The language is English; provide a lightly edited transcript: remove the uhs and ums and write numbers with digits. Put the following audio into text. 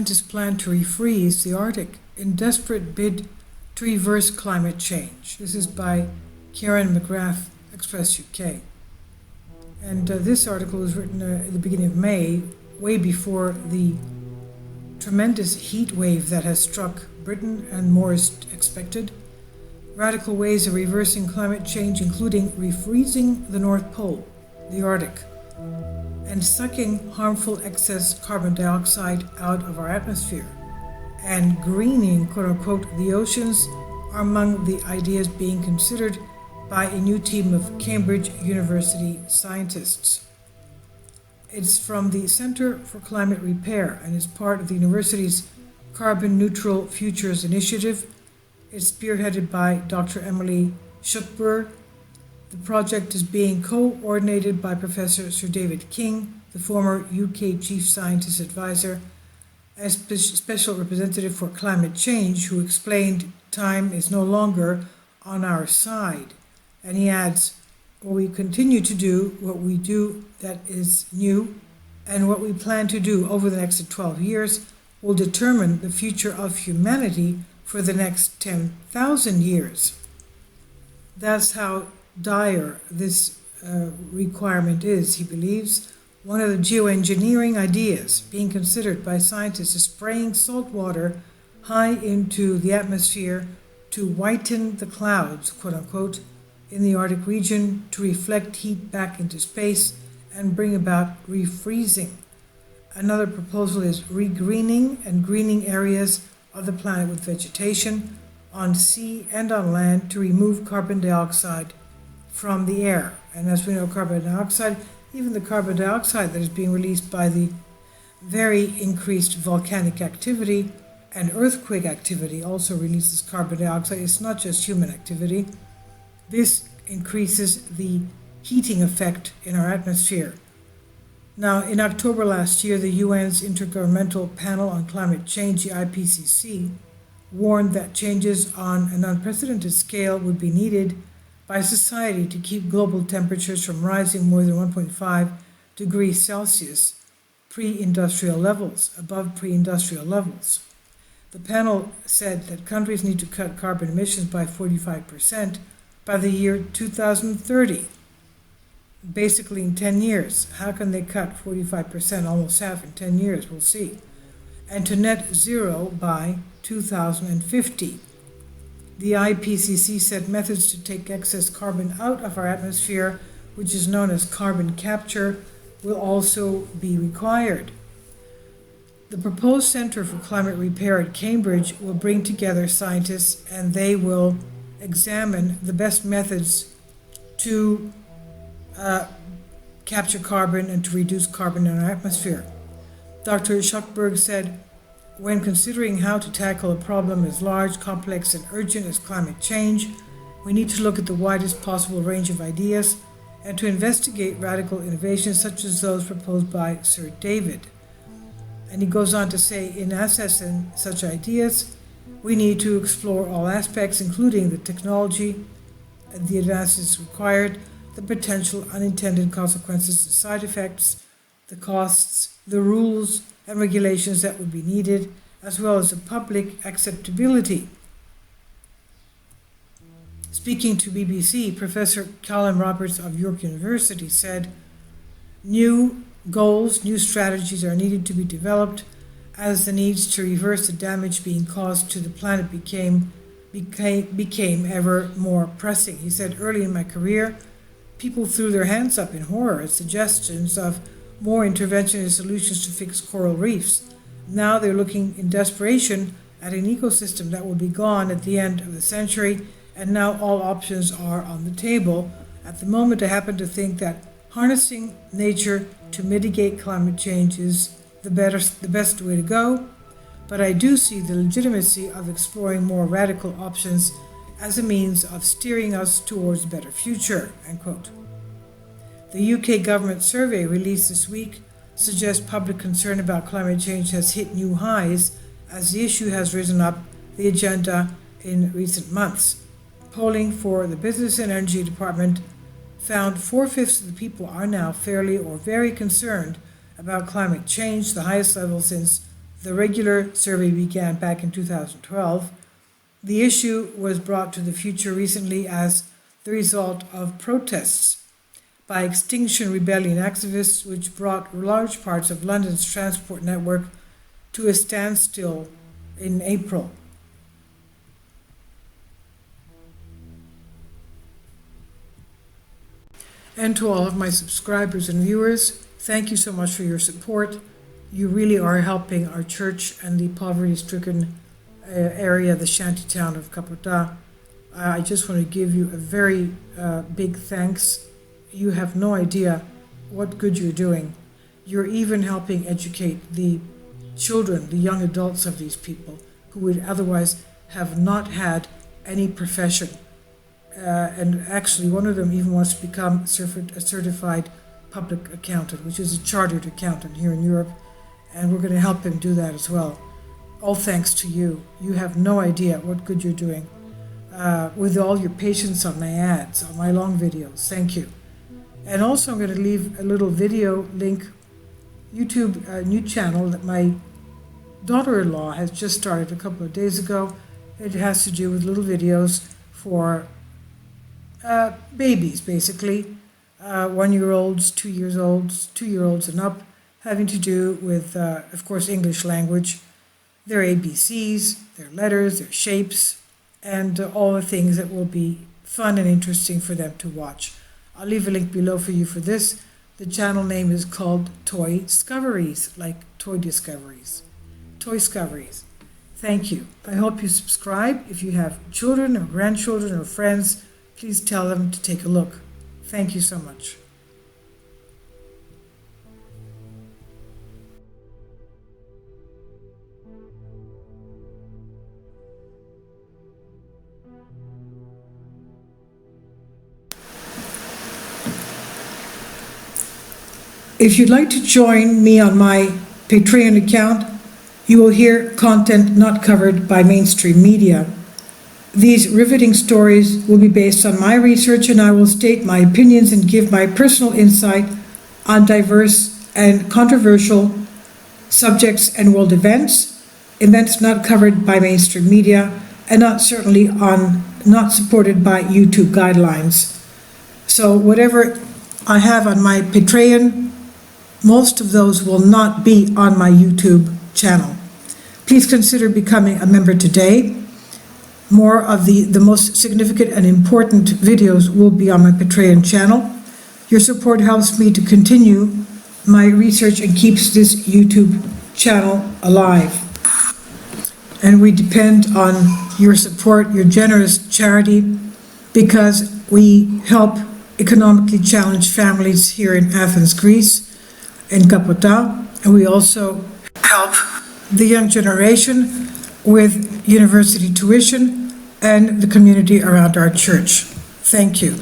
scientists plan to refreeze the Arctic in desperate bid to reverse climate change. This is by Karen McGrath, Express UK. And this article was written at the beginning of May, way before the tremendous heat wave that has struck Britain and more is expected. Radical ways of reversing climate change, including refreezing the North Pole, the Arctic, and sucking harmful excess carbon dioxide out of our atmosphere, and greening, quote-unquote, the oceans are among the ideas being considered by a new team of Cambridge University scientists. It's from the Center for Climate Repair and is part of the university's Carbon Neutral Futures Initiative. It's spearheaded by Dr. Emily Schuckberg. The project is being coordinated by Professor Sir David King, the former UK Chief Scientist Advisor, as Special Representative for Climate Change, who explained time is no longer on our side. And he adds, "What we continue to do, what we do that is new, and what we plan to do over the next 12 years will determine the future of humanity for the next 10,000 years." That's how dire this requirement is, he believes. One of the geoengineering ideas being considered by scientists is spraying salt water high into the atmosphere to whiten the clouds, quote-unquote, in the Arctic region to reflect heat back into space and bring about refreezing. Another proposal is regreening and greening areas of the planet with vegetation on sea and on land to remove carbon dioxide from the air. And as we know, carbon dioxide, even the carbon dioxide that is being released by the very increased volcanic activity and earthquake activity also releases carbon dioxide. It's not just human activity. This increases the heating effect in our atmosphere. Now, in October last year, the UN's Intergovernmental Panel on Climate Change, the IPCC, warned that changes on an unprecedented scale would be needed by society to keep global temperatures from rising more than 1.5 degrees Celsius pre-industrial levels, above pre-industrial levels. The panel said that countries need to cut carbon emissions by 45% by the year 2030. Basically in 10 years. How can they cut 45%, almost half in 10 years? We'll see. And to net zero by 2050. The IPCC said methods to take excess carbon out of our atmosphere, which is known as carbon capture, will also be required. The proposed Center for Climate Repair at Cambridge will bring together scientists and they will examine the best methods to capture carbon and to reduce carbon in our atmosphere. Dr. Schuckberg said, "When considering how to tackle a problem as large, complex, and urgent as climate change, we need to look at the widest possible range of ideas and to investigate radical innovations such as those proposed by Sir David." And he goes on to say, in assessing such ideas, we need to explore all aspects, including the technology, the advances required, the potential unintended consequences and side effects, the costs, the rules and regulations that would be needed, as well as the public acceptability. Speaking to BBC, Professor Callum Roberts of York University said, "New goals, new strategies are needed to be developed as the needs to reverse the damage being caused to the planet became ever more pressing." He said, "Early in my career, people threw their hands up in horror at suggestions of more intervention and solutions to fix coral reefs. Now they're looking in desperation at an ecosystem that will be gone at the end of the century, and now all options are on the table. At the moment, I happen to think that harnessing nature to mitigate climate change is the best way to go, but I do see the legitimacy of exploring more radical options as a means of steering us towards a better future," end quote. The UK government survey released this week suggests public concern about climate change has hit new highs as the issue has risen up the agenda in recent months. Polling for the Business and Energy Department found 4/5 of the people are now fairly or very concerned about climate change, the highest level since The regular survey began back in 2012. The issue was brought to the future recently as the result of protests by Extinction Rebellion activists, which brought large parts of London's transport network to a standstill in April. And to all of my subscribers and viewers, thank you so much for your support. You really are helping our church and the poverty-stricken area, the shanty town of Kapota. I just want to give you a very big thanks. You have no idea what good you're doing. You're even helping educate the children, the young adults of these people who would otherwise have not had any profession. And actually, one of them even wants to become a certified public accountant, which is a chartered accountant here in Europe. And we're going to help him do that as well. All thanks to you. You have no idea what good you're doing with all your patience on my ads, on my long videos. Thank you. And also I'm going to leave a little video link, YouTube new channel that my daughter-in-law has just started a couple of days ago. It has to do with little videos for babies, basically, 1-year-olds, 2-year-olds and up, having to do with, of course, English language, their ABCs, their letters, their shapes, and all the things that will be fun and interesting for them to watch. I'll leave a link below for you for this. The channel name is called TOYSCOVERIES, like toy discoveries. TOYSCOVERIES. Thank you. I hope you subscribe. If you have children or grandchildren or friends, please tell them to take a look. Thank you so much. If you'd like to join me on my Patreon account, you will hear content not covered by mainstream media. These riveting stories will be based on my research, and I will state my opinions and give my personal insight on diverse and controversial subjects and world events not covered by mainstream media, and not supported by YouTube guidelines. So whatever I have on my Patreon, most of those will not be on my YouTube channel. Please consider becoming a member today. More of the most significant and important videos will be on my Patreon channel. Your support helps me to continue my research and keeps this YouTube channel alive. And we depend on your support, your generous charity, because we help economically challenged families here in Athens, Greece, in Kapota, and we also help the young generation with university tuition and the community around our church. Thank you.